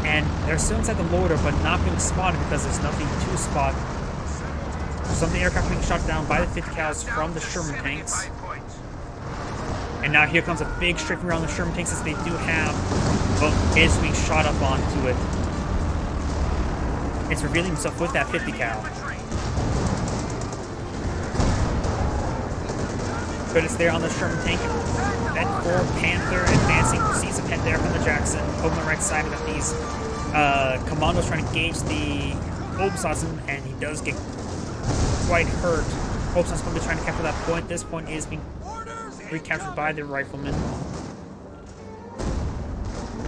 And they're still inside the loader, but not being spotted because there's nothing to spot. Some of the aircraft being shot down by the 50 cals from the Sherman tanks. And now here comes a big strafing around the Sherman tanks as they do have, but it's being shot up onto it. It's revealing himself with that 50 cal. But it's there on the Sherman tank. That 4 Panther advancing, sees a hit there from the Jackson. Over the right side, we've got these commandos trying to gauge the Obsasson, and he does get quite hurt. Obsasson's going to be trying to capture that point. This point is being recaptured by the Rifleman.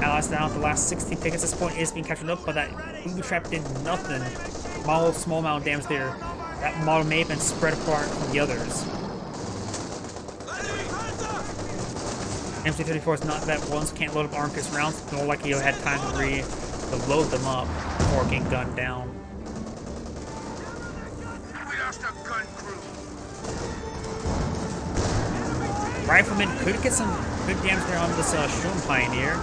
Allies down to the last 16 tickets. This point is being captured up, but that booby trap did nothing. Small amount of damage there. That model may have been spread apart from the others. Msc1515 is not that ones can't load up Armcus rounds, more likely he'll had time to load them up before getting gunned down. We lost a gun crew. Rifleman could get some good damage there on this Storm Pioneer.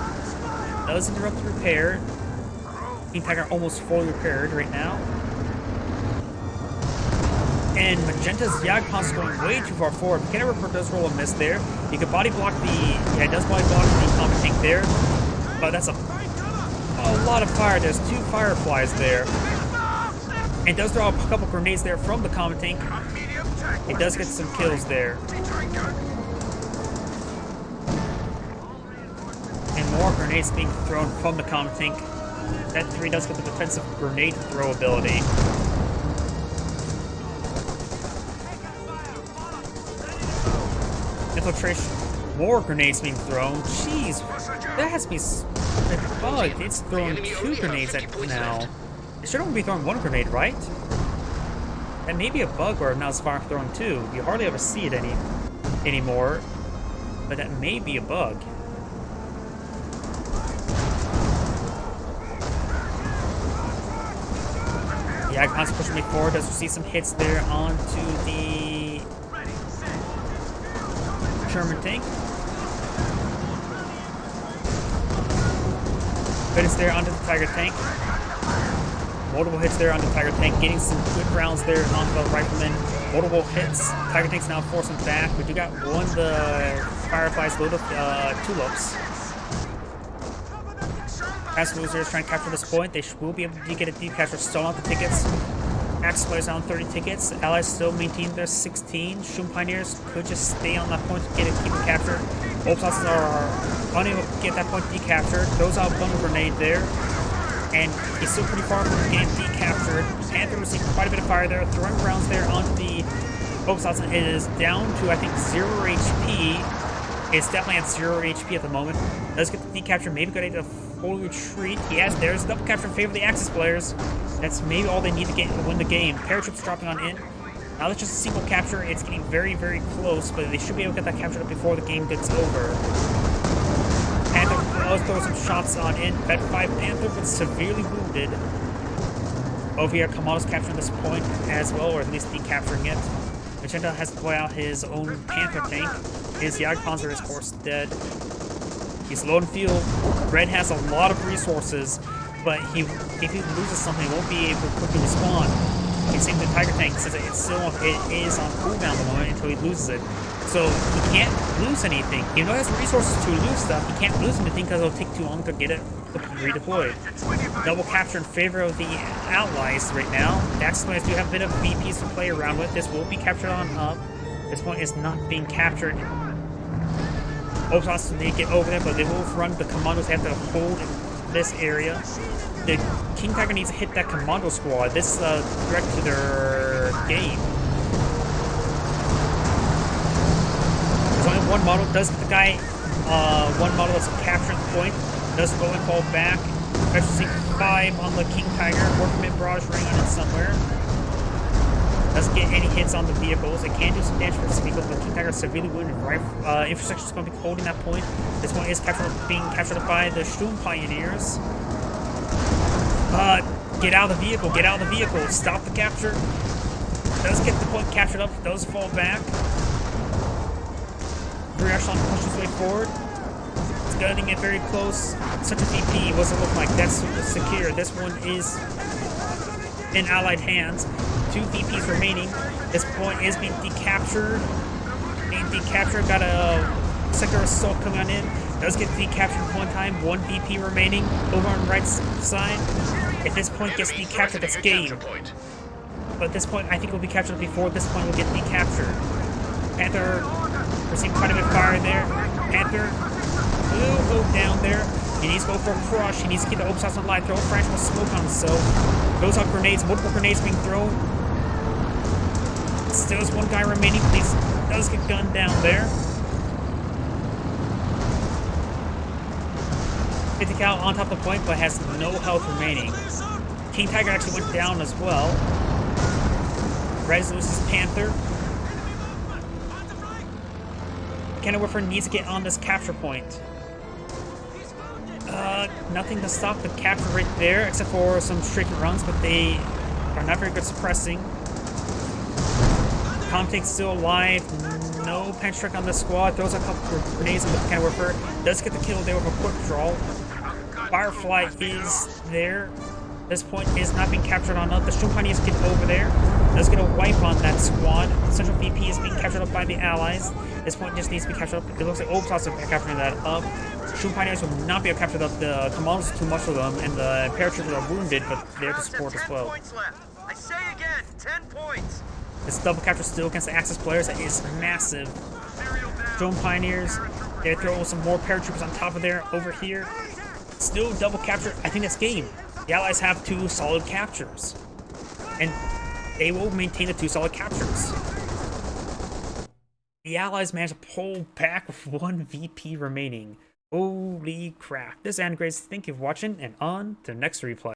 Does interrupt the repair. King Tiger almost fully repaired right now. And Magenta's Jagdpanzer going way too far forward. Kenneberg does roll a miss there. He could body block the... Yeah, he does body block the common tank there. But that's a lot of fire. There's 2 Fireflies there. And does throw a couple grenades there from the common tank. It does get some kills there. And more grenades being thrown from the common tank. That 3 does get the defensive grenade throw ability. Infiltration. More grenades being thrown. Jeez, that has to be a bug. It's throwing 2 grenades at now. It should only be throwing 1 grenade, right? That may be a bug where now it's throwing 2. You hardly ever see it anymore. But that may be a bug. The Jagdpanzer pushing me forward. Does receive some hits there onto the Sherman tank. Good hits there onto the Tiger tank. Multiple hits there on the Tiger tank, getting some good rounds there onto the rifleman. Multiple hits. Tiger tank's now forcing back. We do got one of the Fireflies load of tulips. As losers trying to capture this point, they will be able to get a deep capture, still on the tickets. Axis players on 30 tickets. Allies still maintain their 16. Shroom Pioneers could just stay on that point to get it, keep it captured. Opsauces are unable to get that point decaptured. Throws out one grenade there. And he's still pretty far from getting decaptured. Panther received quite a bit of fire there, throwing rounds there onto the Opsauces. It is down to, I think, 0 HP. It's definitely at 0 HP at the moment. Does get the decapture, maybe got a full retreat. There's double capture in favor of the Axis players. That's maybe all they need to win the game. Paratroops dropping on in. Now that's just a single capture. It's getting very, very close, but they should be able to get that captured up before the game gets over. Panther does throw some shots on in. Vet 5 Panther, but severely wounded. Over here, Kamala's capturing this point as well, or at least decapturing it. Magenta has to play out his own Panther tank. His Jagdpanzer is, of course, dead. He's low in fuel. Red has a lot of resources, but if he loses something, he won't be able to quickly respawn. He's saying the Tiger tank says it is on cooldown at the moment until he loses it. So he can't lose anything. Even though he has resources to lose stuff, he can't lose anything because it'll take too long to get it redeployed. Double capture in favor of the Allies right now. The Axis players do have a bit of VPs to play around with. This will be captured on up. This point is not being captured. Opsauces need to get over there, but they will run. The commandos have to hold this area. The King Tiger needs to hit that commando squad. This is a threat to their game. There's only one model. Does the guy, one model that's capturing the point. Does go and fall back. Msc1515 on the King Tiger. Workman barrage ring on it somewhere. Doesn't get any hits on the vehicles. It can do some damage for the vehicles, but King Tiger is severely wounded. Infrastructure is going to be holding that point. This one is being captured by the Shroom Pioneers. Get out of the vehicle. Get out of the vehicle. Stop the capture. Does get the point captured up. Does fall back. Echelon pushes his way forward. It's getting it very close. Such a VP. What's it look like? That's secure. This one is in Allied hands. 2 VPs remaining. This point is being decaptured. Got a sector assault coming on in. Does get decaptured one time. 1 VP remaining over on the right side. If this point gets decaptured, that's game. But at this point, I think it will be captured before this point will get decaptured. Panther receiving quite a bit of fire there. Panther will go down there. He needs to go for a crush. He needs to keep the Opsauces on live. Throw a fractional smoke on himself. Those are grenades. Multiple grenades being thrown. Still is 1 guy remaining. He does get gunned down there. 50 cal on top of the point, but has no health remaining. King Tiger actually went down as well. Rez loses Panther. Cannon Whiffer needs to get on this capture point. Nothing to stop the capture right there, except for some strafing runs, but they are not very good suppressing. Comtank's still alive. No punch trick on the squad. Throws a couple of grenades on the Cannon Whiffer. Does get the kill there with a quick draw. Firefly is there. This point is not being captured on up. The Shroom Pioneers get over there. Does get a wipe on that squad. Central VP is being captured up by the Allies. This point just needs to be captured up. It looks like Opsauces are capturing that up. Shroom Pioneers will not be able to capture up. The commandos are too much for them, and the paratroopers are wounded, but they're to support as well. I say again, 10 points. This double capture still against the Axis players is massive. Shroom Pioneers, they're throwing some more paratroopers on top of there over here. Still double capture. I think that's game. The Allies have 2 solid captures, and they will maintain the 2 solid captures. The Allies managed to pull back with 1 VP remaining. Holy crap. This is Angrace. Thank you for watching, and on to the next replay.